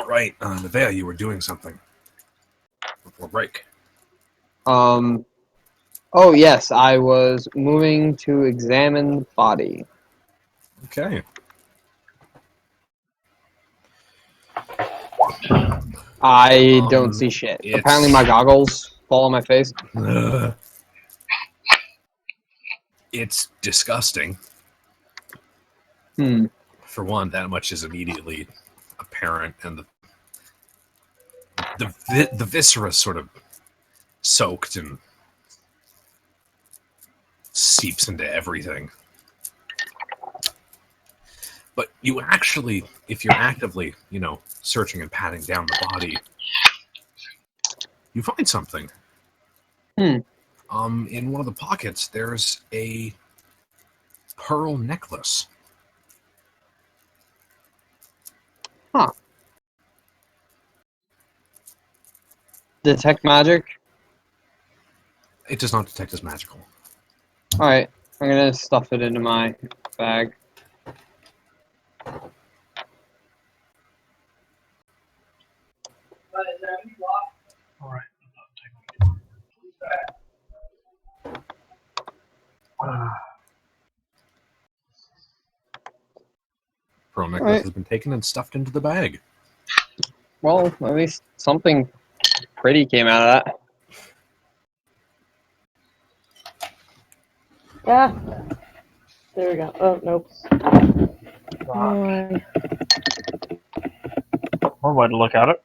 right, Nevaeh, you were doing something before break. Oh, yes, I was moving to examine the body. Okay. I don't see shit. Apparently my goggles fall on my face. It's disgusting. For one, that much is immediately apparent, and the viscera sort of soaked and seeps into everything. But you actually, if you're actively, searching and patting down the body, you find something. In one of the pockets, there's a pearl necklace. Huh. Detect magic? It does not detect as magical. Alright, I'm gonna stuff it into my bag. Alright. Pearl necklace has been taken and stuffed into the bag. Well, at least something pretty came out of that. Yeah. There we go. Oh, nope. One way to look at it.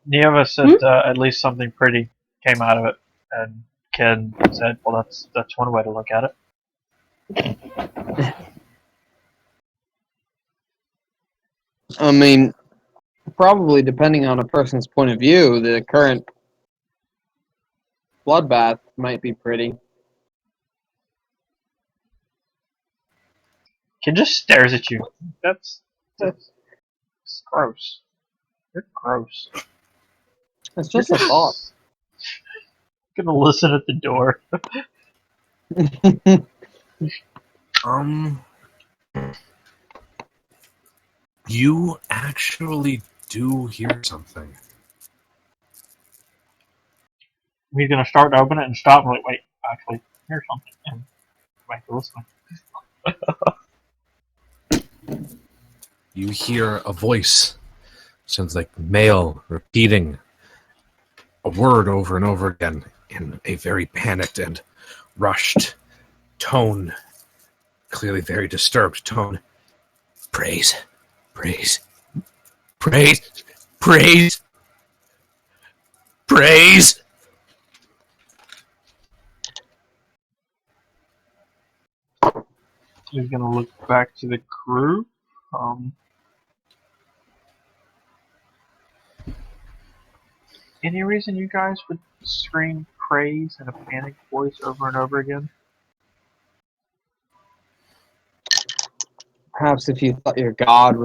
Nevaeh said at least something pretty came out of it, and Ken said, "Well, that's one way to look at it." I mean, probably depending on a person's point of view, the current bloodbath might be pretty. Ken just stares at you. That's gross. You're gross. It's just a thought. Gonna listen at the door. You actually do hear something. We're gonna start to open it and stop and wait, actually, here's something. And back to listening. You hear a voice. Sounds like male repeating a word over and over again in a very panicked and rushed tone. Clearly very disturbed tone. Praise. Praise. Praise. Praise. Praise. He's gonna look back to the crew. Any reason you guys would scream praise in a panicked voice over and over again? Perhaps if you thought your god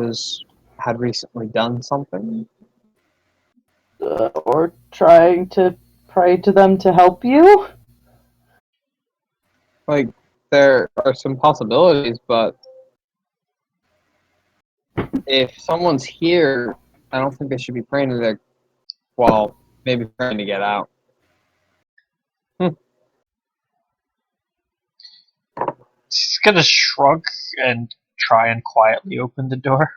had recently done something. Or trying to pray to them to help you? Like, there are some possibilities, but if someone's here, I don't think they should be praying to their, well, maybe praying to get out. She's gonna shrug and try and quietly open the door.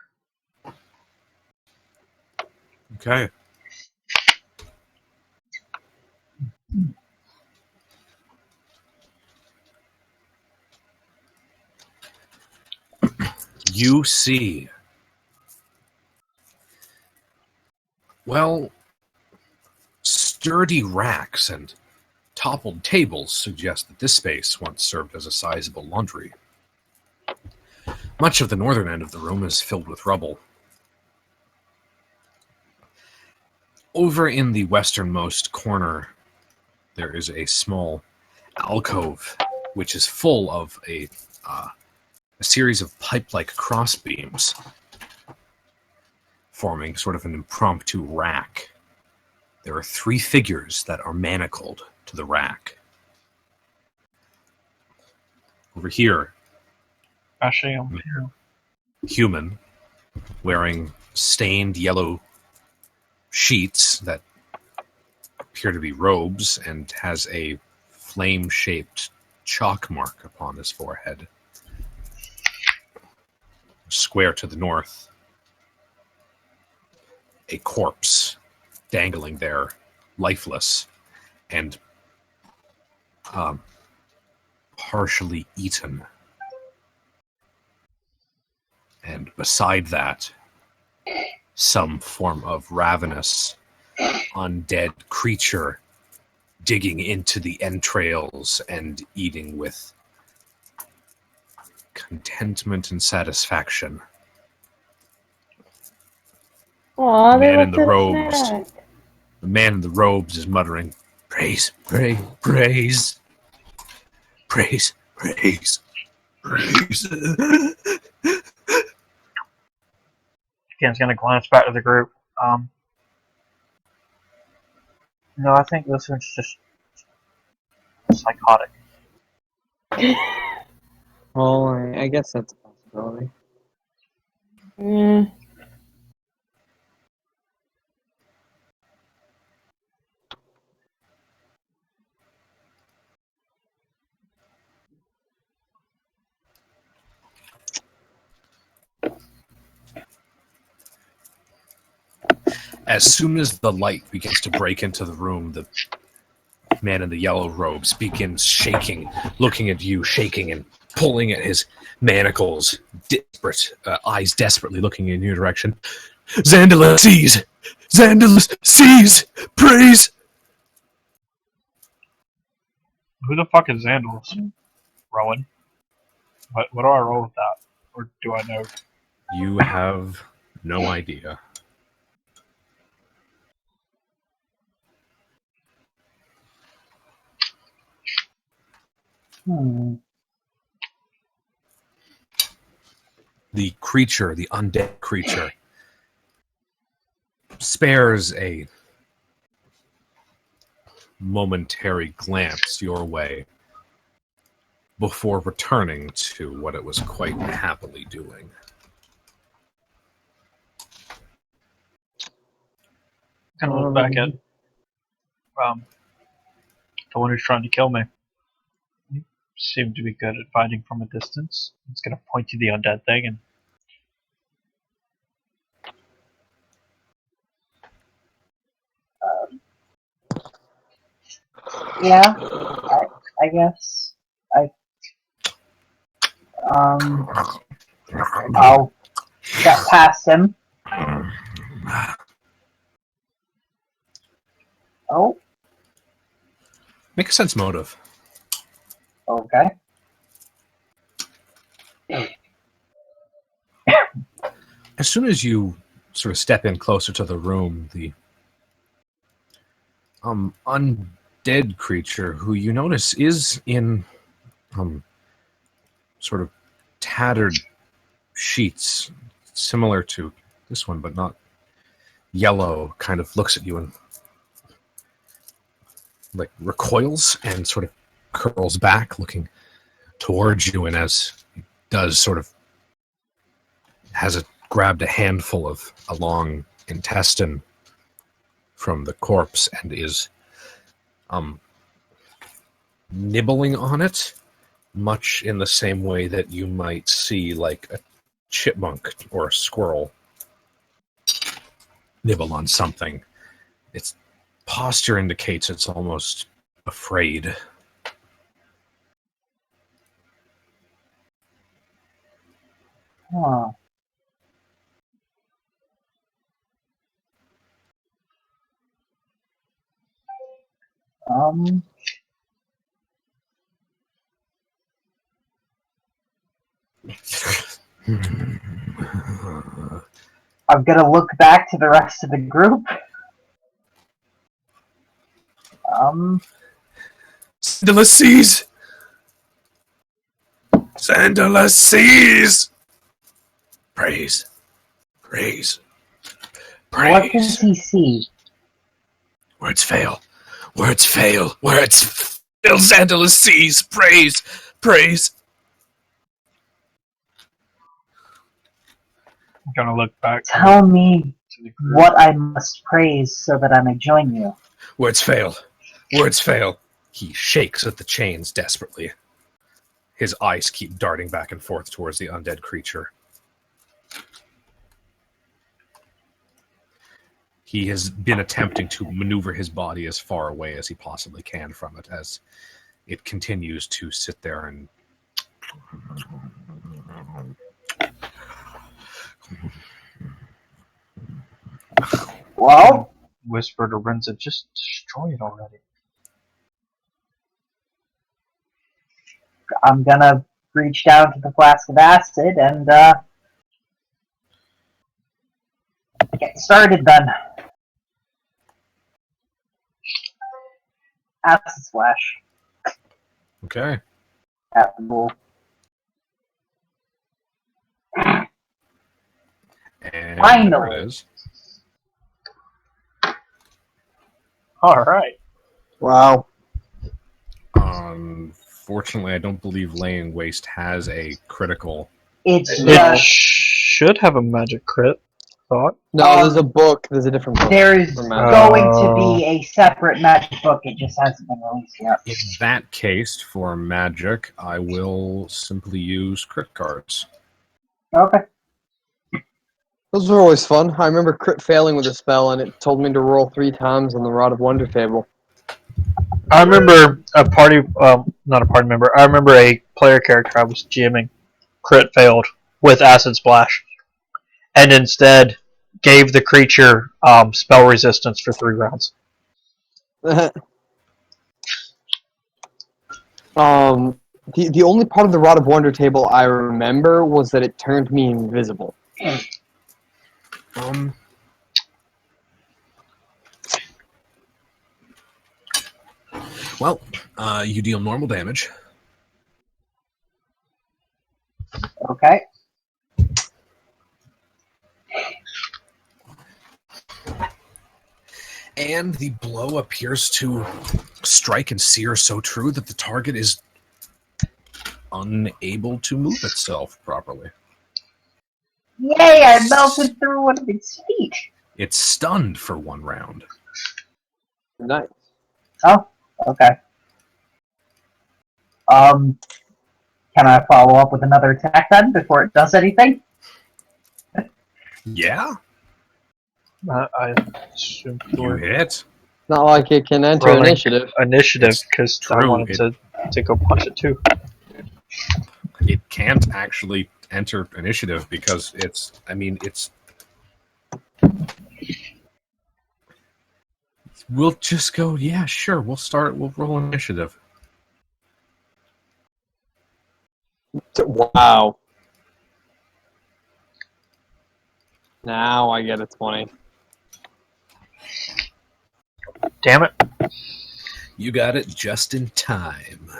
Okay. You see, well, sturdy racks and toppled tables suggest that this space once served as a sizable laundry. Much of the northern end of the room is filled with rubble. Over in the westernmost corner, there is a small alcove, which is full of a series of pipe-like crossbeams, forming sort of an impromptu rack. There are 3 figures that are manacled to the rack. Over here, Ashium. human, wearing stained yellow sheets that appear to be robes and has a flame-shaped chalk mark upon his forehead. Square to the north, a corpse dangling there, lifeless, and partially eaten. And beside that, some form of ravenous, undead creature digging into the entrails and eating with contentment and satisfaction. Aw, The they man in left the a robes. snack. The man in the robes is muttering, "Praise, praise, praise, praise, praise, praise." Ken's gonna glance back to the group. No, I think this one's just psychotic. Well, I guess that's a possibility. Yeah. As soon as the light begins to break into the room, the man in the yellow robes begins shaking, looking at you, shaking and pulling at his manacles, eyes desperately looking in your direction. "Xandala sees! Xandala sees! Praise!" Who the fuck is Xandalus? Rowan. What do I roll with that? Or do I know? You have no idea. The creature, the undead creature, spares a momentary glance your way before returning to what it was quite happily doing. Kind of look back at the one who's trying to kill me. You seem to be good at fighting from a distance. It's gonna point to the undead thing and Yeah, I guess. I'll get past him. Oh, Make a sense motive. okay. As soon as you sort of step in closer to the room, the undead creature, who you notice is in sort of tattered sheets, similar to this one, but not yellow, kind of looks at you and like recoils and sort of curls back, looking towards you, and as he does, sort of has grabbed a handful of a long intestine from the corpse and is nibbling on it, much in the same way that you might see like a chipmunk or a squirrel nibble on something. Its posture indicates it's almost afraid. Huh. I'm gonna look back to the rest of the group. Xandala sees! Xandala sees! Praise. Praise. Praise. What does he see? Words fail. Words fail. Words fail. Xandala sees. Praise. Praise. I'm gonna look back. Tell me To the group. what I must praise so that I may join you. Words fail. Words fail. He shakes at the chains desperately. His eyes keep darting back and forth towards the undead creature. He has been attempting to maneuver his body as far away as he possibly can from it as it continues to sit there and Well, Whisper to Renza, just destroy it already. I'm gonna reach down to the flask of acid and get started then. Acid splash okay. at the bull. And Finally. there it is. Alright. Wow. Unfortunately, I don't believe Laying Waste has a critical. It's It just should have a magic crit, thought. No, there's a book. There's a different book. there's for magic. going to be a separate magic book. It just hasn't been released yet. In that case, for magic, I will simply use crit cards. Okay. Those were always fun. I remember crit failing with a spell, and it told me to roll 3 times on the Rod of Wonder table. I remember not a party member, I remember a player character I was GMing, crit failed with Acid Splash, and instead gave the creature spell resistance for 3 rounds. The only part of the Rod of Wonder table I remember was that it turned me invisible. Well, you deal normal damage. Okay. And the blow appears to strike and sear so true that the target is unable to move itself properly. Yay! I melted through one of its feet. It's stunned for 1 round. Nice. Oh, okay. Can I follow up with another attack then before it does anything? Yeah, I assume you hit. Not like it can enter Rolling. initiative. Initiative, It's because I true, wanted to go punch it too. It can't actually enter initiative because we'll just go, yeah, sure, we'll roll initiative. Wow. Now I get a 20. Damn it. You got it just in time.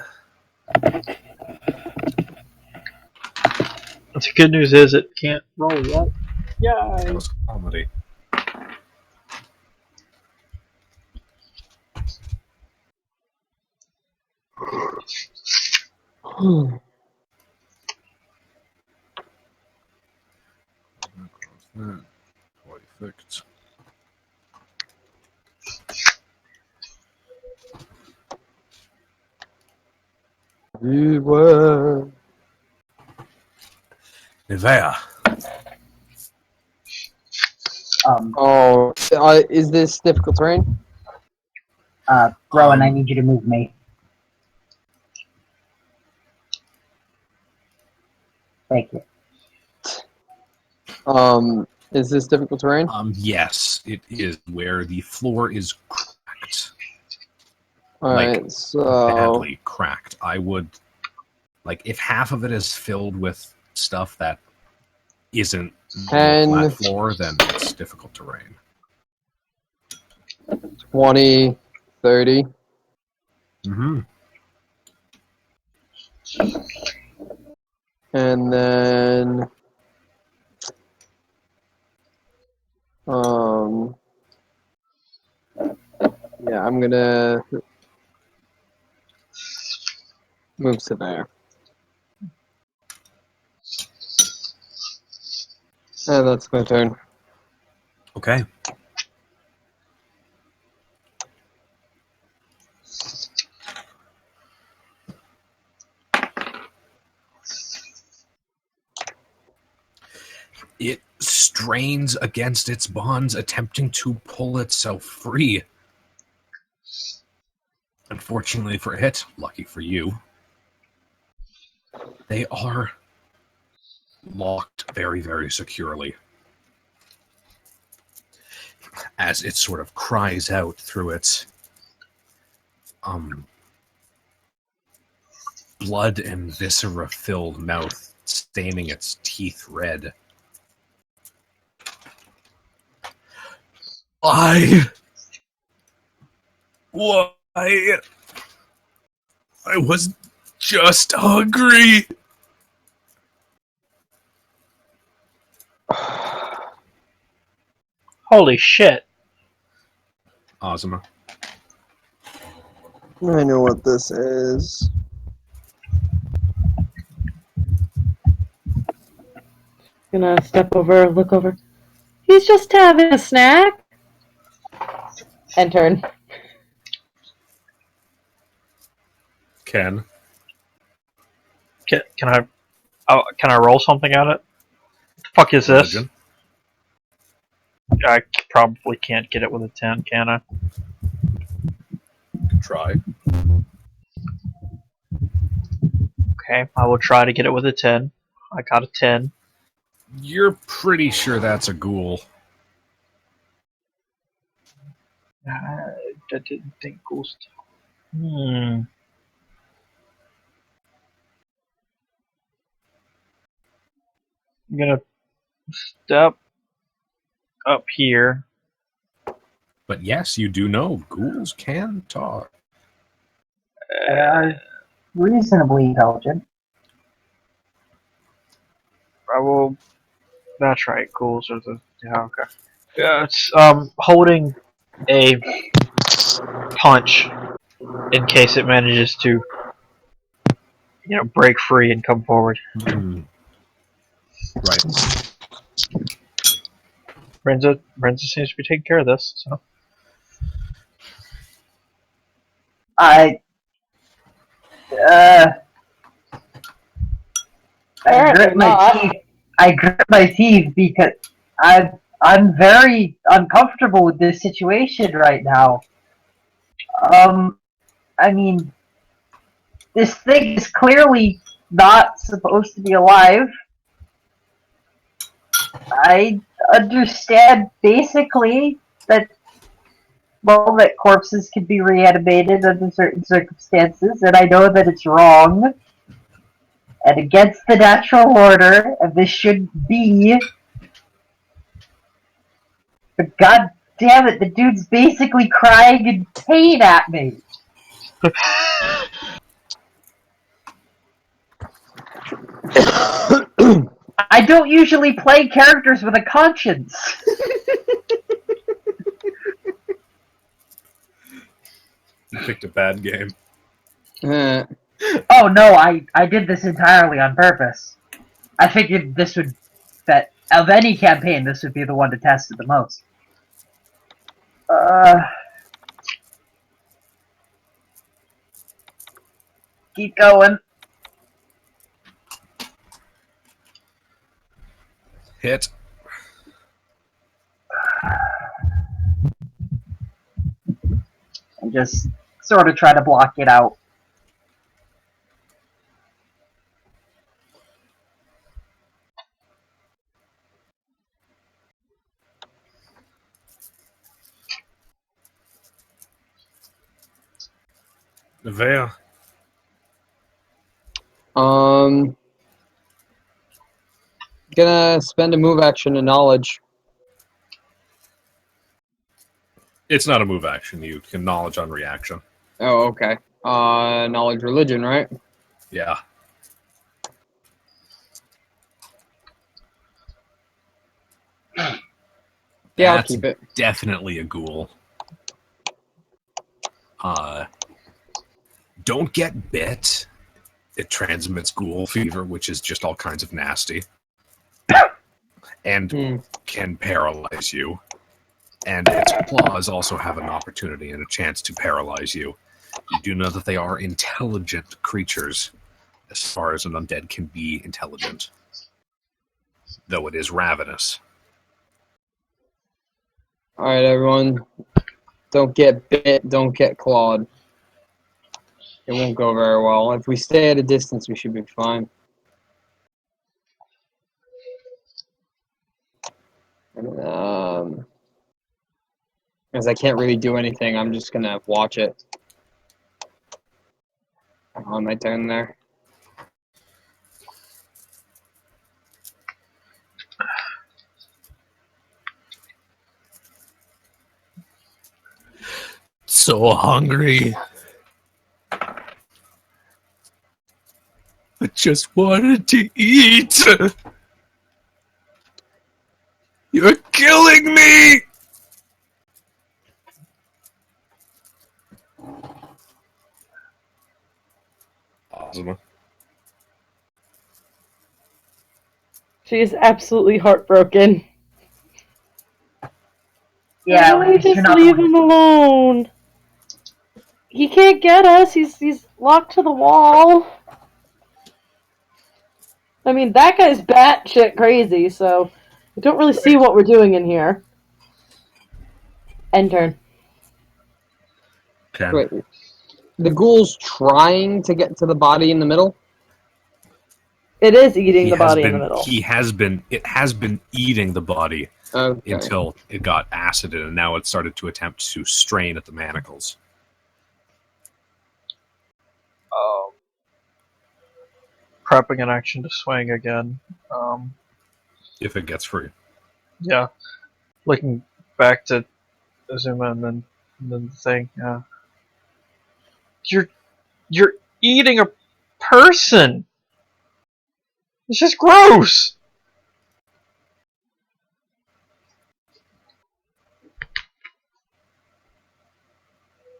The good news is it can't roll yet. That Yay! was comedy. Perfect. You were. Nevaeh. Oh, is this difficult terrain? Rowan, I need you to move me. Thank you. Is this difficult terrain? Yes, it is where the floor is cracked. Alright, so... Badly cracked. I would... if half of it is filled with stuff that isn't flat floor, then it's difficult terrain. 20, 30. Mm-hmm. And then... yeah, I'm gonna move to there. That's my turn. Okay. It strains against its bonds, attempting to pull itself free. Unfortunately for it, lucky for you, they are locked very, very securely. As it sort of cries out through its blood and viscera-filled mouth, staining its teeth red. I was just hungry. Holy shit. Azuma. I know what this is. Gonna step over, look over. He's just having a snack. And turn. Ken. Can I roll something at it? What the fuck is this? Religion. I probably can't get it with a 10, can I? Try. Okay, I will try to get it with a 10. I got a 10. You're pretty sure that's a ghoul. I didn't think ghouls. I'm gonna step up here. But yes, you do know ghouls can talk. Reasonably intelligent. I will. That's right. Ghouls are the. Yeah. Okay. Yeah. It's holding a punch in case it manages to, break free and come forward. Right. Renza seems to be taking care of this. So I grip my teeth. I grip my teeth because I'm very uncomfortable with this situation right now. I mean, this thing is clearly not supposed to be alive. I understand basically that corpses can be reanimated under certain circumstances, and I know that it's wrong and against the natural order, and this shouldn't be. But god damn it, the dude's basically crying in pain at me. I don't usually play characters with a conscience. You picked a bad game. Oh no, I did this entirely on purpose. I figured that of any campaign, this would be the one to test it the most. Keep going. Hit. And just sort of try to block it out. Nevaeh. Gonna spend a move action and knowledge. It's not a move action. You can knowledge on reaction. Oh, okay. Knowledge religion, right? Yeah. Yeah, I'll That's keep it. definitely a ghoul. Don't get bit. It transmits ghoul fever, which is just all kinds of nasty. and can paralyze you. And its claws also have an opportunity and a chance to paralyze you. You do know that they are intelligent creatures, as far as an undead can be intelligent, though it is ravenous. Alright, everyone. Don't get bit, don't get clawed. It won't go very well. If we stay at a distance, we should be fine. And, as I can't really do anything, I'm just gonna watch it. On my turn there. So hungry. I just wanted to eat. You're killing me. Azuma. She is absolutely heartbroken. Yeah, Why at least just you're not leave the one. him alone? He can't get us. He's locked to the wall. I mean, that guy's batshit crazy, so I don't really see what we're doing in here. End turn. Okay. Wait, the ghoul's trying to get to the body in the middle? It is eating the body in the middle. It has been eating the body Okay. until it got acided, and now it started to attempt to strain at the manacles. Prepping an action to swing again. If it gets free. Yeah. Looking back to Azuma and then the thing. Yeah. You're eating a person. It's just gross.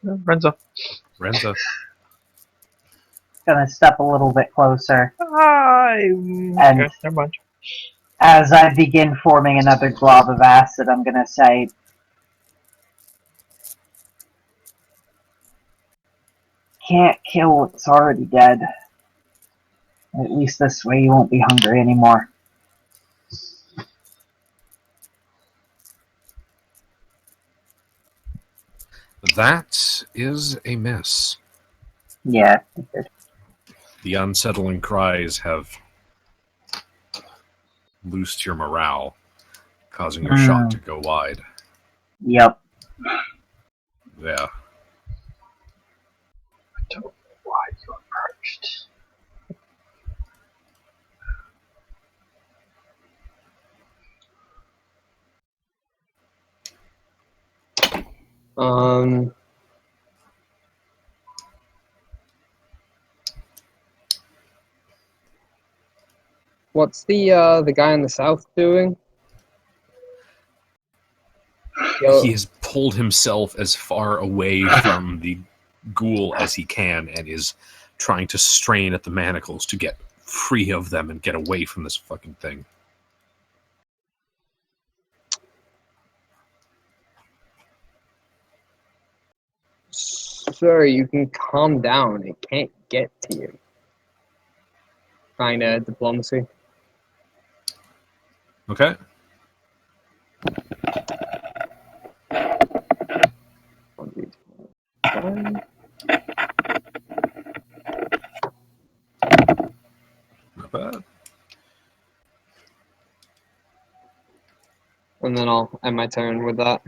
Renza. Gonna step a little bit closer. Okay, never mind. As I begin forming another glob of acid, I'm gonna say, can't kill what's already dead. At least this way you won't be hungry anymore. That is a miss. Yeah. The unsettling cries have loosed your morale, causing your shot to go wide. Yep. Yeah. I don't know why you approached. What's the guy in the south doing? He has pulled himself as far away from the ghoul as he can and is trying to strain at the manacles to get free of them and get away from this fucking thing. Sir, you can calm down. It can't get to you. Kinda diplomacy. Okay. Not bad. And then I'll end my turn with that.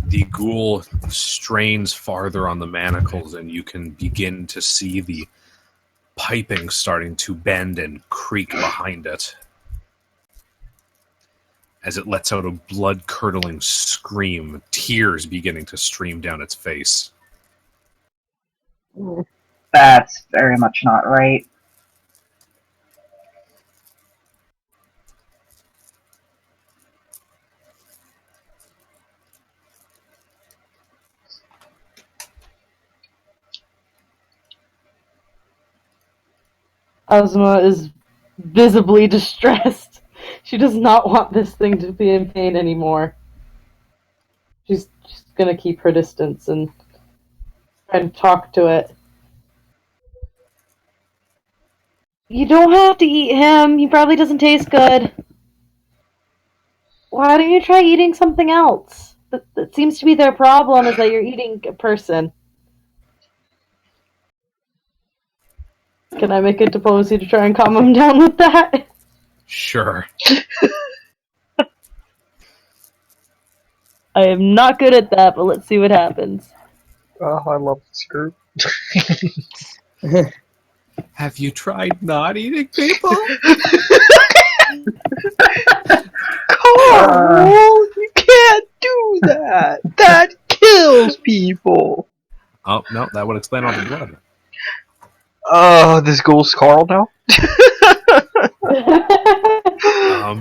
The ghoul strains farther on the manacles, and you can begin to see the piping starting to bend and creak behind it as it lets out a blood-curdling scream, tears beginning to stream down its face. That's very much not right. Azuma is visibly distressed. She does not want this thing to be in pain anymore. She's gonna keep her distance and try and talk to it. You don't have to eat him. He probably doesn't taste good. Why don't you try eating something else? That seems to be their problem, is that you're eating a person. Can I make a diplomacy to try and calm him down with that? Sure. I am not good at that, but let's see what happens. Oh, I love this group. Have you tried not eating people? Carl, you can't do that. That kills people. Oh, no, that would explain all the blood. Oh, this ghoul's Carl now?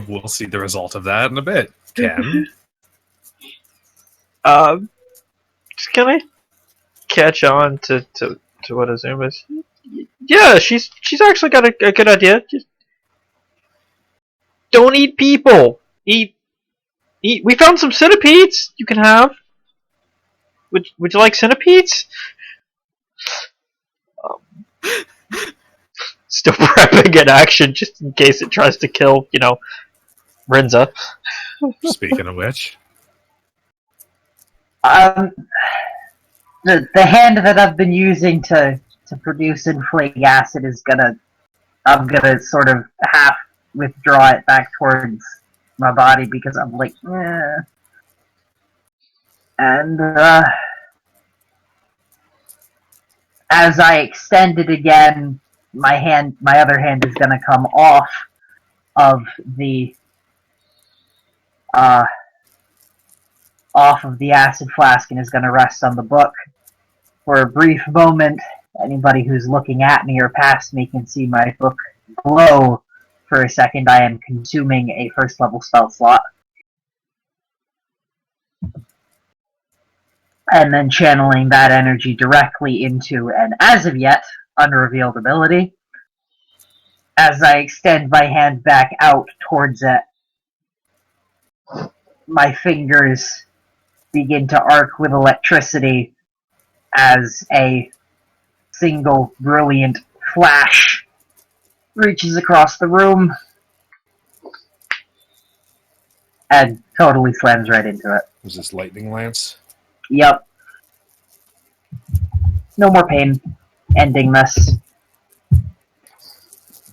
We'll see the result of that in a bit. Ken? Just can I catch on to what Azuma's? Yeah, she's actually got a good idea. Just don't eat people. Eat. We found some centipedes you can have. Would you like centipedes? Still prepping in action just in case it tries to kill, Renza. Speaking of which. The hand that I've been using to produce inflating acid I'm gonna sort of half withdraw it back towards my body because I'm like, eh. And as I extend it again, my other hand is gonna come off of the acid flask and is gonna rest on the book. For a brief moment, anybody who's looking at me or past me can see my book glow. For a second, I am consuming a first level spell slot. And then channeling that energy directly into an as of yet unrevealed ability. As I extend my hand back out towards it, my fingers begin to arc with electricity as a single brilliant flash reaches across the room and totally slams right into it. Was this lightning lance? Yep. No more pain. Ending this.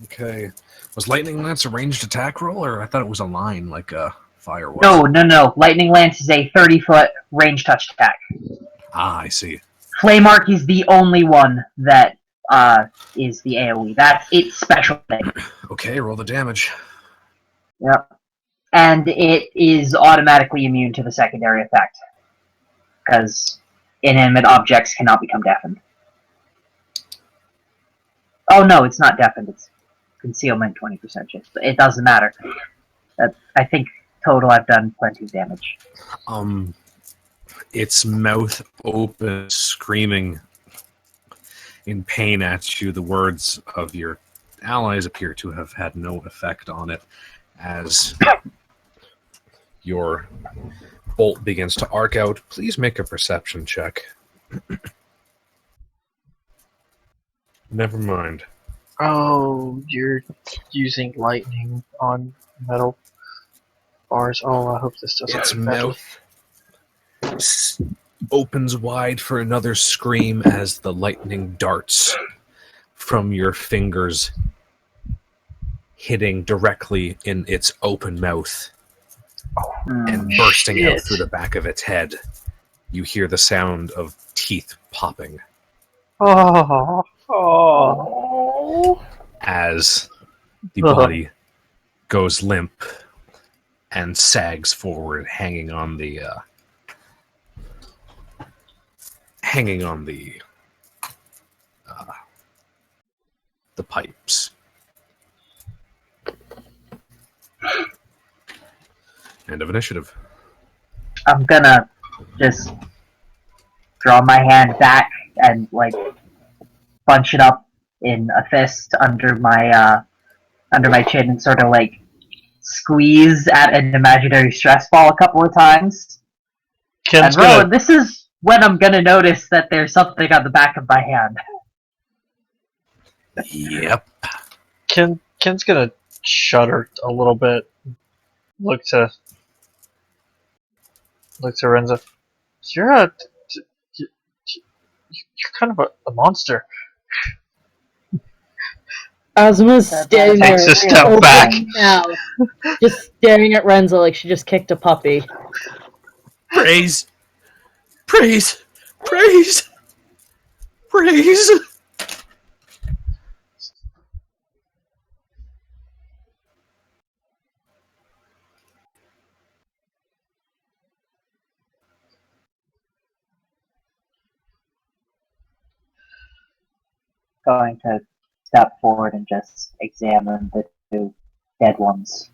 Okay. Was lightning lance a ranged attack roll, or I thought it was a line like a fire was? No. Lightning Lance is a 30-foot range touch attack. Ah, I see. Flame Arc is the only one that is the AoE. That's its special thing. Okay, roll the damage. Yep. And it is automatically immune to the secondary effect. Because inanimate objects cannot become deafened. Oh no, it's not deafened. It's concealment 20% chance. But it doesn't matter. I think total I've done plenty of damage. Its mouth open, screaming in pain at you. The words of your allies appear to have had no effect on it as your bolt begins to arc out. Please make a perception check. Never mind. Oh, you're using lightning on metal bars. Oh, I hope this doesn't. Its mouth opens wide for another scream as the lightning darts from your fingers, hitting directly in its open mouth and bursting out through the back of its head. You hear the sound of teeth popping as the body goes limp and sags forward, hanging on the pipes. End of initiative. I'm gonna just draw my hand back and bunch it up in a fist under my chin and sort of like squeeze at an imaginary stress ball a couple of times. Ken's And Rowan, gonna this is when I'm gonna notice that there's something on the back of my hand. Yep. Ken's gonna shudder a little bit. Look to Renza. You're kind of a monster. Azuma's standing there, Takes a step back. now, just staring at Renza like she just kicked a puppy. Praise. Praise. Praise. Praise. Going to step forward and just examine the two dead ones.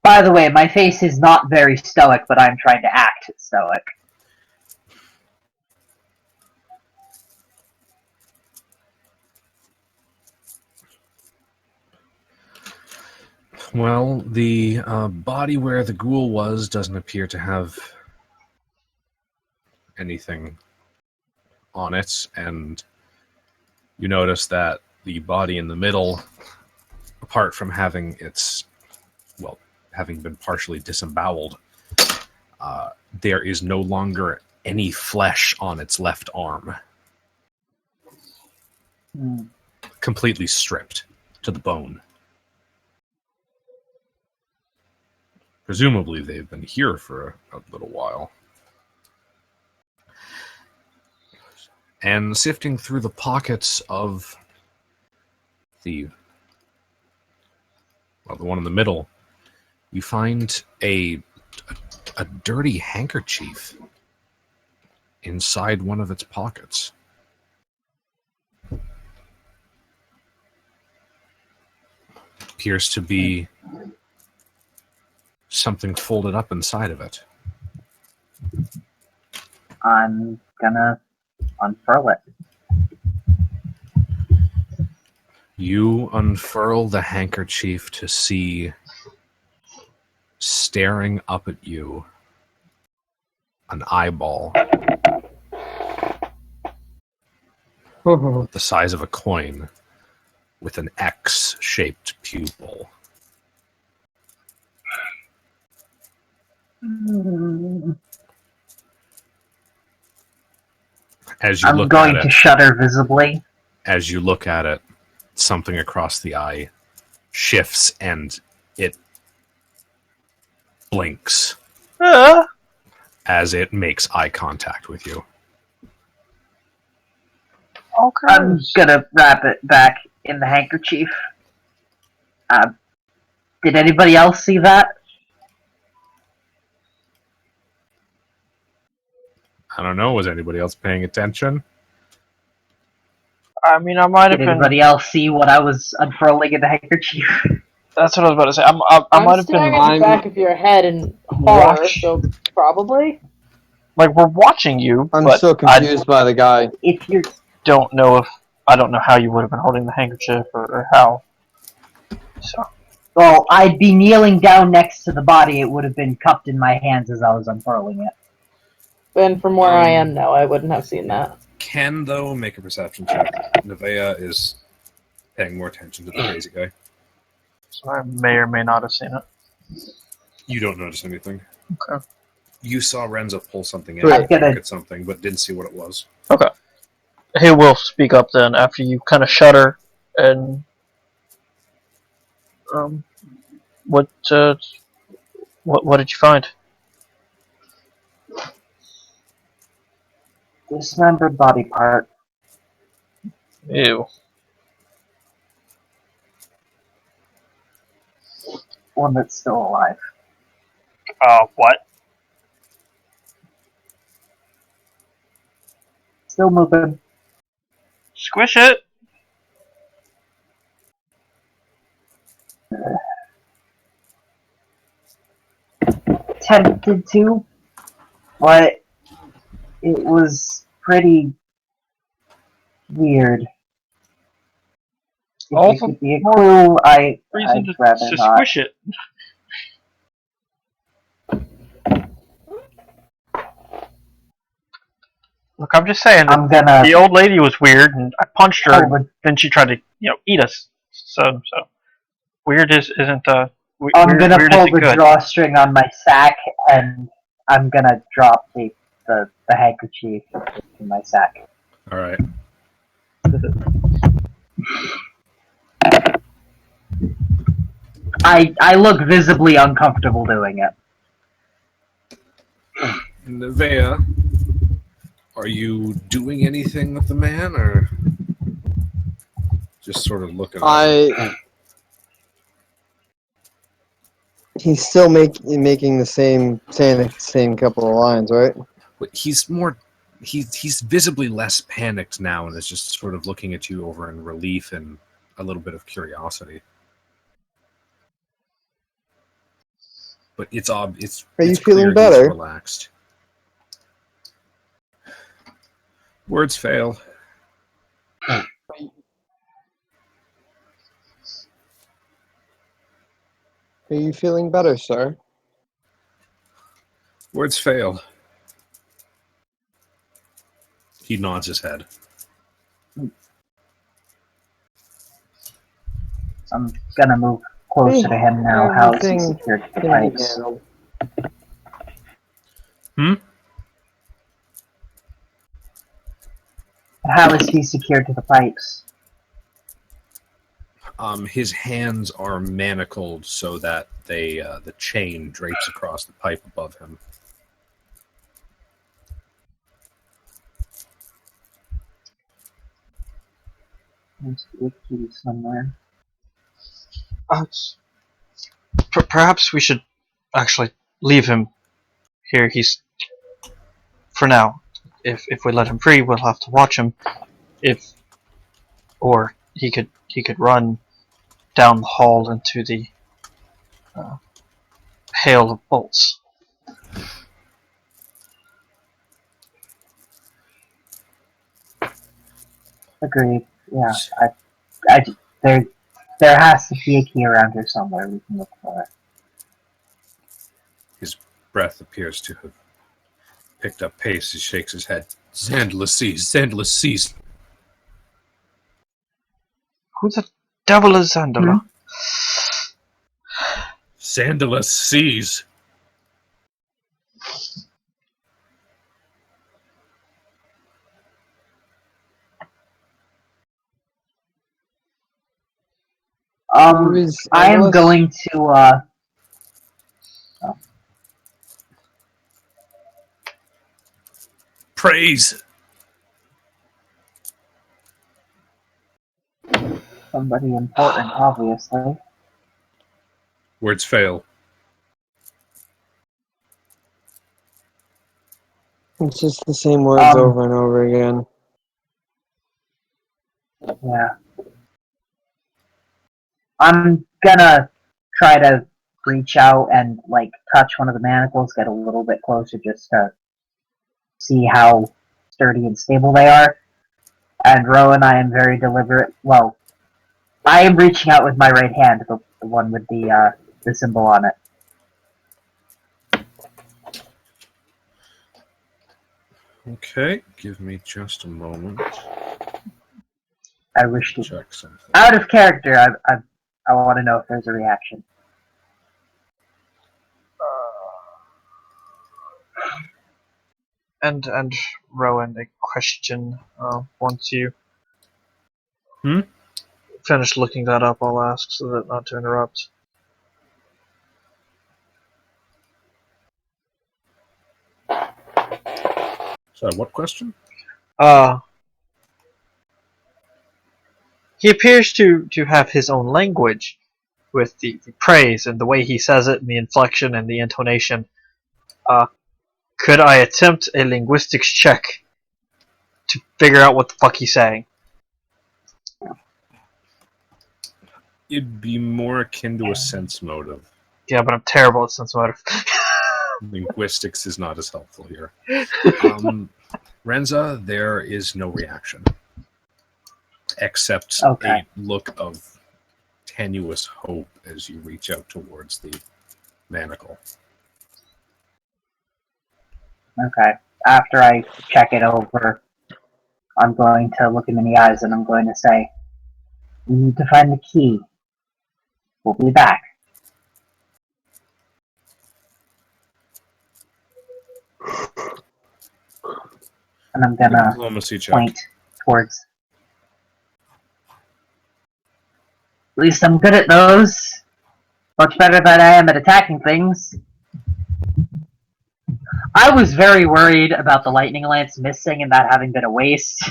By the way, my face is not very stoic, but I'm trying to act stoic. Well, the body where the ghoul was doesn't appear to have anything on it, and you notice that the body in the middle, apart from having having been partially disemboweled, there is no longer any flesh on its left arm. Completely stripped to the bone. Presumably they've been here for a little while. And sifting through the pockets of the one in the middle, you find a dirty handkerchief inside one of its pockets. Appears to be something folded up inside of it. I'm gonna unfurl it. You unfurl the handkerchief to see, staring up at you, an eyeball the size of a coin with an X-shaped pupil. As you I'm look going at to it, shudder visibly. as you look at it, something across the eye shifts and it blinks as it makes eye contact with you. Okay. I'm gonna wrap it back in the handkerchief. Did anybody else see that? I don't know, was anybody else paying attention? I mean, I might have Did been. anybody else see what I was unfurling in the handkerchief? That's what I was about to say. I might have staring been. at the back of your head in horror, so probably. Like, we're watching you, I'm but so confused by the guy. If you're I don't know how you would have been holding the handkerchief or how. So. Well, I'd be kneeling down next to the body. It would have been cupped in my hands as I was unfurling it. And from where I am, no, I wouldn't have seen that. Can, though, make a perception check. Nevaeh is paying more attention to the crazy guy. So I may or may not have seen it. You don't notice anything. Okay. You saw Renza pull something in, Right. look at something, but didn't see what it was. Okay. He will speak up then after you kind of shudder and what did you find? Dismembered body part. Ew. One that's still alive. What? Still moving. Squish it. Tempted to, but it was pretty weird. If All it the could be a clue, reason I'd to rather not. squish it. Look, I'm just saying that I'm gonna. the old lady was weird, and I punched her, Oh, and but then she tried to, eat us. So weird isn't I'm weird, gonna weird pull isn't the good. drawstring on my sack, and I'm gonna drop the handkerchief in my sack. All right. I look visibly uncomfortable doing it. Nevaeh, are you doing anything with the man, or just sort of looking at him? He's still making the saying the same couple of lines, right? But he's visibly less panicked now, and is just sort of looking at you over in relief and a little bit of curiosity. But it's Are it's you clear feeling he's better? relaxed. Words fail. Are you feeling better, sir? Words fail. He nods his head. I'm gonna move closer to him now. How is he Everything secured to the can be pipes? handled. How is he secured to the pipes? His hands are manacled so that the chain drapes across the pipe above him. There's the key somewhere. Perhaps we should actually leave him here. He's, for now. If we let him free, we'll have to watch him. Or he could run down the hall into the hail of bolts. Agreed. Yeah. There has to be a key around here somewhere. We can look for it. His breath appears to have picked up pace. He shakes his head. Zandalus sees. Zandalus sees. Who the devil is Zandala? Zandalus sees. I am going to Praise. somebody important, obviously. Words fail. It's just the same words over and over again. Yeah. I'm gonna try to reach out and touch one of the manacles, get a little bit closer just to see how sturdy and stable they are. And Rowan, I am very deliberate. Well, I am reaching out with my right hand, the one with the symbol on it. Okay, give me just a moment. I wish to Check something. out of character. I want to know if there's a reaction. And Rowan, a question. Once you finish looking that up, I'll ask so that not to interrupt. Sorry, what question? He appears to have his own language with the praise and the way he says it and the inflection and the intonation. Could I attempt a linguistics check to figure out what the fuck he's saying? It'd be more akin to a sense motive. Yeah, but I'm terrible at sense motive. Linguistics is not as helpful here. Renza, there is no reaction. accept Okay. a look of tenuous hope as you reach out towards the manacle. Okay. After I check it over, I'm going to look him in the eyes and I'm going to say, "We need to find the key. We'll be back." And I'm gonna Diplomacy check. point towards. At least I'm good at those. Much better than I am at attacking things. I was very worried about the lightning lance missing and that having been a waste.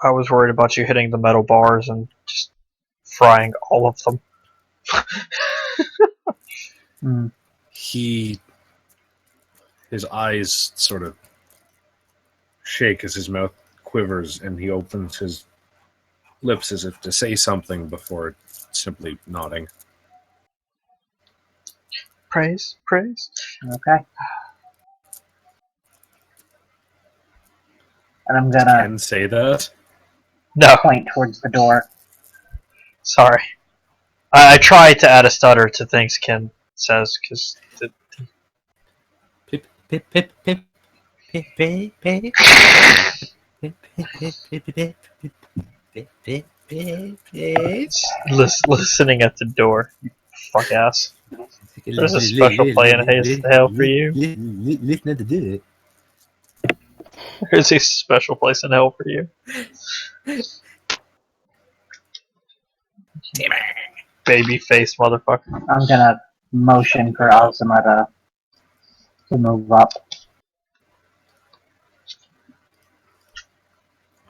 I was worried about you hitting the metal bars and just frying all of them. His eyes sort of shake as his mouth quivers, and he opens his lips as if to say something before simply nodding. Praise, praise. Okay. And I'm gonna Can say that. No, point towards the door. sorry. I try to add a stutter to things Ken says, because... Pip, pip, pip, pip. Pip, pip, pip. Pip, pip, pip, pip, pip, pip, pip, pip, pip. Listening at the door, you fuck ass. There's a special play in hell for you. Listen at the door. There's a special place in hell for you. Baby face motherfucker. I'm gonna motion for Azuma to move up.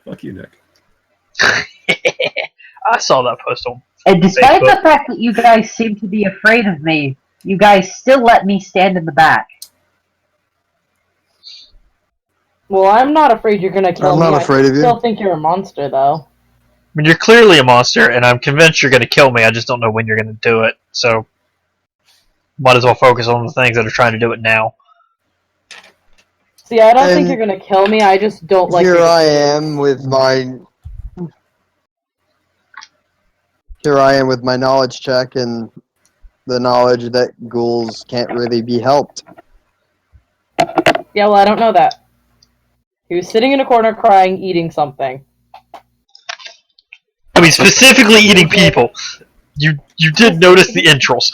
Fuck you, Nick. I saw that post on And despite Facebook. the fact that you guys seem to be afraid of me, you guys still let me stand in the back. Well, I'm not afraid you're gonna kill me. I'm not afraid of you. I still think you're a monster, though. I mean, you're clearly a monster, and I'm convinced you're going to kill me. I just don't know when you're going to do it. So, might as well focus on the things that are trying to do it now. See, I don't think And you're gonna kill me. I just don't like. Here your I decisions. am with my. Here I am with my knowledge check and the knowledge that ghouls can't really be helped. Yeah, well, I don't know that. He was sitting in a corner crying, eating something. I mean, specifically eating people. You did notice the entrails.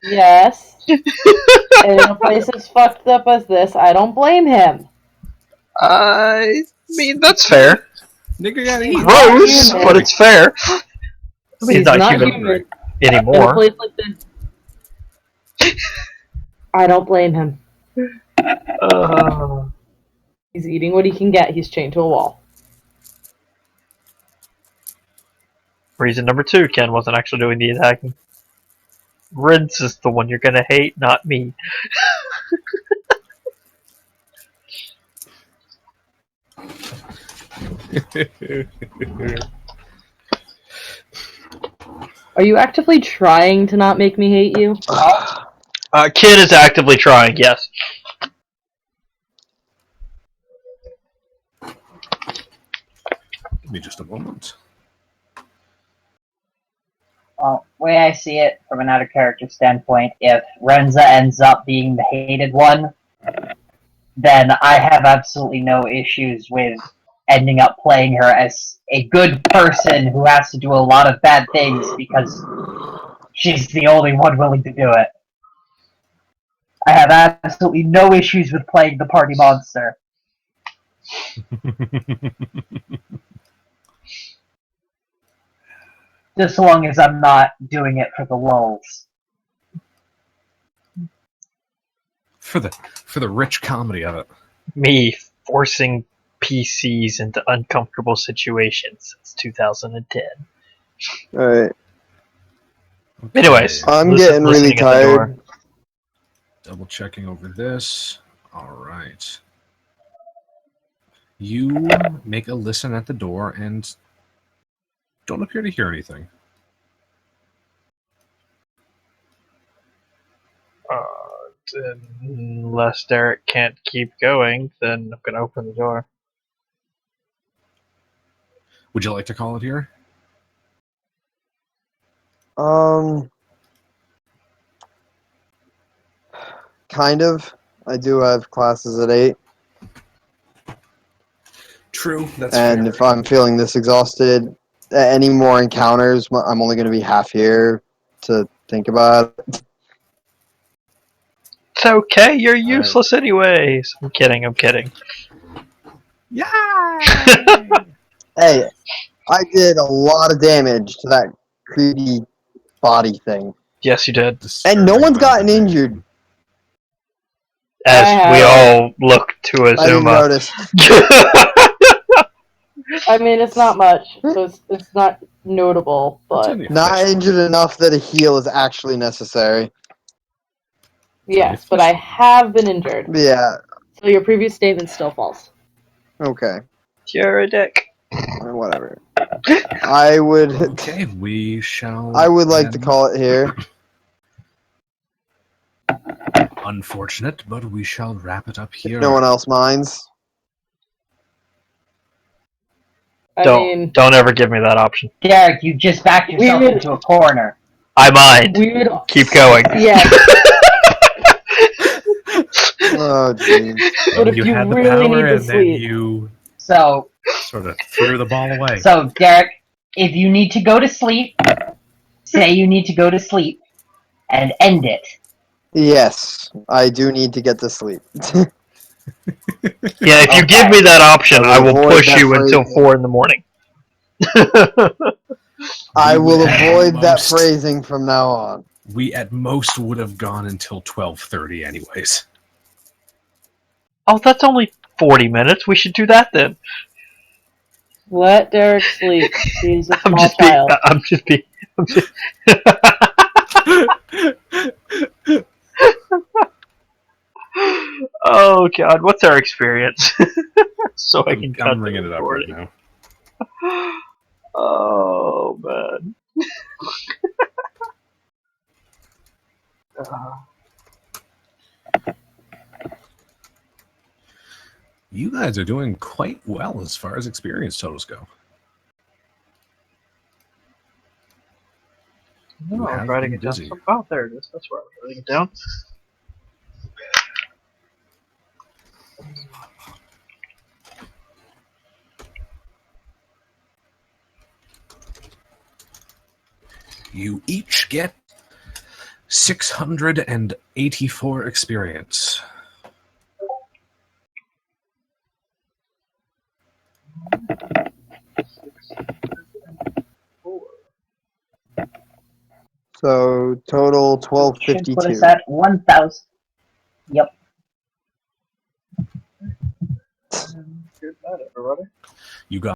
Yes. And in a place as fucked up as this, I don't blame him. I mean, that's fair. Nigga gotta eat. Gross, human. but it's fair. I mean, He's he's not not human human. In a anymore. place like this, I don't blame him. He's eating what he can get. He's chained to a wall. Reason number 2, Ken wasn't actually doing the attacking. Renza is the one you're gonna hate, not me. Are you actively trying to not make me hate you? Ken is actively trying, yes. Give me just a moment. Well, the way I see it from an out of character standpoint, if Renza ends up being the hated one, then I have absolutely no issues with ending up playing her as a good person who has to do a lot of bad things because she's the only one willing to do it. I have absolutely no issues with playing the party monster. Just so long as I'm not doing it for the lulz. For the rich comedy of it. Me forcing PCs into uncomfortable situations since 2010. Alright. Anyways, I'm getting really listening at the door. tired. Double checking over this. Alright. You make a listen at the door and don't appear to hear anything. Unless Derek can't keep going, then I'm gonna open the door. Would you like to call it here? Kind of. I do have classes at 8. True, that's And fair. if I'm feeling this exhausted, any more encounters, I'm only going to be half here to think about it. It's okay, you're useless anyways. I'm kidding. Yeah. Hey, I did a lot of damage to that creepy body thing. Yes, you did. And no one's gotten injured. As we all look to I didn't Azuma. notice. I mean, it's not much, so it's not notable, but Not injured enough that a heal is actually necessary. yes, but I have been injured. Yeah, So your previous statement still false. okay. You're a dick. Whatever. I would Okay, we shall. I would like to then- call it here. Unfortunate, but we shall wrap it up here. No one else minds. I mean, Don't ever give me that option. Derek, you just backed yourself would- into a corner. I mind. we would. Keep going. Yeah, Oh, jeez. but if you you had the really power, need to and then sleep, you So, sort of threw the ball away. so Derek, if you need to go to sleep, say you need to go to sleep, and end it. Yes, I do need to get to sleep. Yeah, if you give me that option, I will Avoid push that you until phrasing. 4 in the morning. I will At avoid that most- phrasing from now on. We at most would have gone until 12:30, anyways. Oh, that's only 40 minutes. We should do that then. let Derek sleep. He's a I'm small just being. child. I'm just being. Oh God, what's our experience? So I can cut I'm the ringing it up right recording. now. Oh man. You guys are doing quite well as far as experience totals go. No, I have was writing been it down. busy. Oh, there it is. That's where I was writing it down. You each get 684 experience. So total Should put 1252. us at 1,000. Yep. Good night, everybody. You got